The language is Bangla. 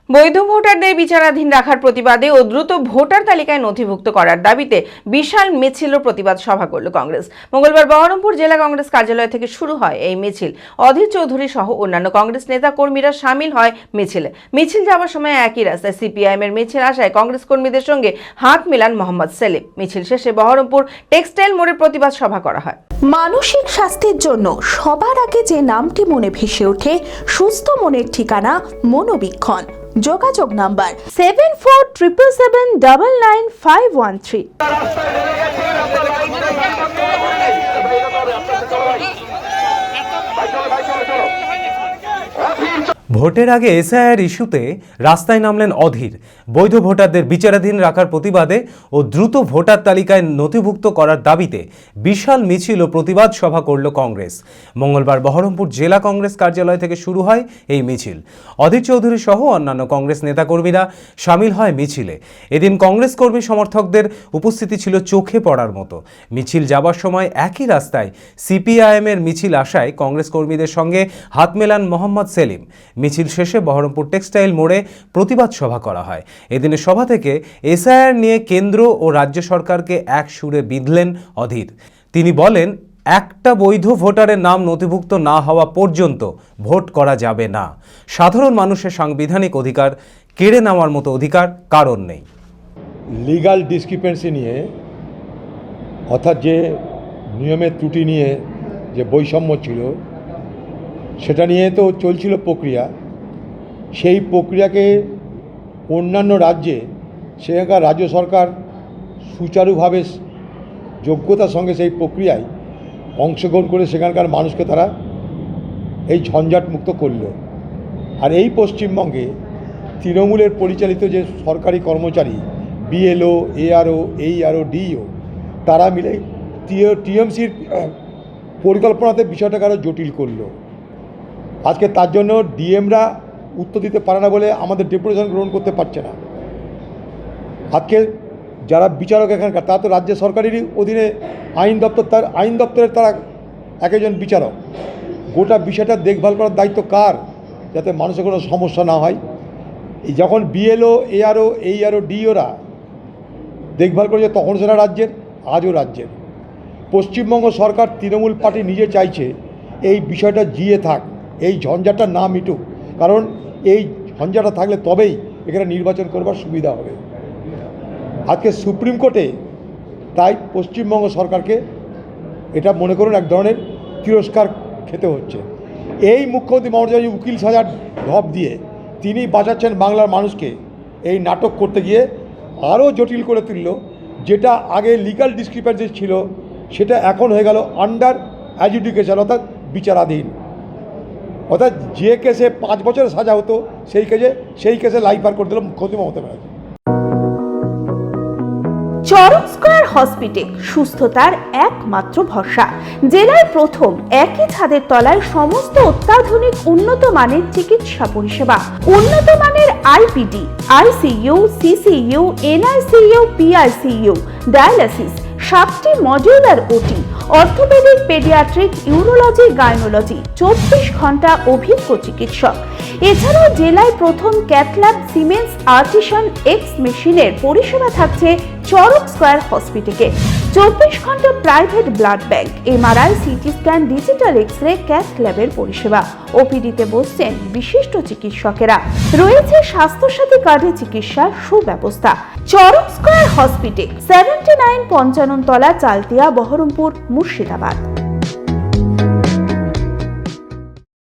বৈধ ভোটারদের বিচারাধীন রাখার প্রতিবাদে ও দ্রুত ভোটার তালিকায় নথিভুক্ত করার দাবিতে বিশাল মিছিল ও প্রতিবাদ সভা করল কংগ্রেস। মঙ্গলবার বহরমপুর জেলা কংগ্রেস কার্যালয় থেকে শুরু হয় এই মিছিল। অধীর চৌধুরী সহ অন্যান্য কংগ্রেস নেতা কর্মীরা সামিল হয় মিছিলে। মিছিল যাওয়ার সময় একই রাস্তায় সিপিআইএম এর মিছিল আসায় কংগ্রেস কর্মীদের সঙ্গে হাত মেলান মোহাম্মদ সেলিম। মিছিল শেষে বহরমপুর টেক্সটাইল মোড়ে প্রতিবাদ সভা করা হয়। মানসিক স্বাস্থ্যের জন্য সবার আগে যে নামটি মনে ভেসে ওঠে, সুস্থ মনের ঠিকানা মনোবীক্ষণ। যোগাযোগ নাম্বার 7477799513। ভোটের আগে এসআইআর ইস্যুতে রাস্তায় নামলেন অধীর। বৈধ ভোটারদের বিচারাধীন রাখার প্রতিবাদে ও দ্রুত ভোটার তালিকায় নথিভুক্ত করার দাবিতে বিশাল মিছিল ও প্রতিবাদ সভা করল কংগ্রেস। মঙ্গলবার বহরমপুর জেলা কংগ্রেস কার্যালয় থেকে শুরু হয় এই মিছিল। অধীর চৌধুরী সহ অন্যান্য কংগ্রেস নেতাকর্মীরা সামিল হয় মিছিলে। এদিন কংগ্রেস কর্মী সমর্থকদের উপস্থিতি ছিল চোখে পড়ার মতো। মিছিল যাবার সময় একই রাস্তায় সিপিআইএম এর মিছিল আসায় কংগ্রেস কর্মীদের সঙ্গে হাত মেলান মোহাম্মদ সেলিম। মিছিল শেষে বহরমপুর টেক্সটাইল মোড়ে প্রতিবাদ সভা করা হয়। এদিনের সভা থেকে এসআইআর নিয়ে কেন্দ্র ও রাজ্য সরকারকে এক সুরে বিঁধলেন অধীর। তিনি বলেন, একটা বৈধ ভোটারের নাম নথিভুক্ত না হওয়া পর্যন্ত ভোট করা যাবে না। সাধারণ মানুষের সাংবিধানিক অধিকার কেড়ে নেওয়ার মতো অধিকার কারণ নেই। লিগাল ডিসক্রিপেন্সি নিয়ে, অর্থাৎ যে নিয়মের ত্রুটি নিয়ে যে বৈষম্য ছিল, সেটা নিয়ে তো চলছিল প্রক্রিয়া। সেই প্রক্রিয়াকে অন্যান্য রাজ্যে সেখানকার রাজ্য সরকার সুচারুভাবে যোগ্যতার সঙ্গে সেই প্রক্রিয়ায় অংশগ্রহণ করে সেখানকার মানুষকে তারা এই ঝঞ্ঝাট মুক্ত করল। আর এই পশ্চিমবঙ্গে তৃণমূলের পরিচালিত যে সরকারি কর্মচারী, বিএলও, এআরও, এইআরও, ডিইও, তারা মিলে টিএমসির পরিকল্পনাতে বিষয়টাকে আরও জটিল করলো। আজকে তার জন্য ডিএমরা উত্তর দিতে পারে না বলে আমাদের ডেপুটেশন গ্রহণ করতে পারছে না। আজকে যারা বিচারক এখানকার, তারা তো রাজ্য সরকারেরই অধীনে আইন দপ্তরের তারা একজন বিচারক। গোটা বিষয়টা দেখভাল করার দায়িত্ব কার, যাতে মানুষের কোনো সমস্যা না হয়। এই যখন বিএলও, এআরও, এইআরও, ডিওরা দেখভাল করেছে, তখন সেটা রাজ্যের, আজও রাজ্যের। পশ্চিমবঙ্গ সরকার, তৃণমূল পার্টি নিজে চাইছে এই বিষয়টা জিয়ে থাক, এই ঝঞ্ঝাটা না মিটুক, কারণ এই ঝঞ্ঝাটা থাকলে তবেই এখানে নির্বাচন করবার সুবিধা হবে। আজকে সুপ্রিম কোর্টে তাই পশ্চিমবঙ্গ সরকারকে এটা মনে করুন এক ধরনের তিরস্কার খেতে হচ্ছে। এই মুখ্যমন্ত্রী মমতা ব্যানার্জি উকিল সাজার ঢপ দিয়ে তিনি বাঁচাচ্ছেন বাংলার মানুষকে, এই নাটক করতে গিয়ে আরও জটিল করে তুলল। যেটা আগে লিগাল ডিসক্রিপেন্সি ছিল, সেটা এখন হয়ে গেল আন্ডার অ্যাডজুডিকেশন, অর্থাৎ বিচারাধীন। অর্থাৎ যে কেসে 5 বছরের সাজা হতো, সেই কেসে লাইফ পার করে দিল মুখ্যমন্ত্রী মমতা ব্যানার্জি। চরক স্কয়ার হসপিটাল সুস্থতার একমাত্র ভরসা। জেলায় প্রথম একই ছাদের তলায় সমস্ত অত্যাধুনিক উন্নত মানের চিকিৎসা পরিষেবা, উন্নত মানের IPD, ICU, CCU, NICU, PICU, dialysis, 7টি modular OT, orthopaedic, paediatric, urology, gynaecology, 24 ঘন্টা অভিজ্ঞ চিকিৎসক। এছাড়াও জেলায় প্রথম ক্যাথল্যাব, সিমেন্স, আর্টিসান এক্স মেশিনের পরিষেবা থাকছে চরক স্কয়ার হসপিটালে। 24 ঘন্টা private blood bank, MRI, CT scan, digital X-ray, cath ল্যাবের পরিষেবা। ওপিডিতে বসছেন বিশিষ্ট চিকিৎসকেরা। রয়েছে স্বাস্থ্যসাথী কার্ডে চিকিৎসার সুব্যবস্থা। চরক স্কয়ার হসপিটাল, 79 পঞ্চানন তলা, চালতিয়া, বহরমপুর, মুর্শিদাবাদ।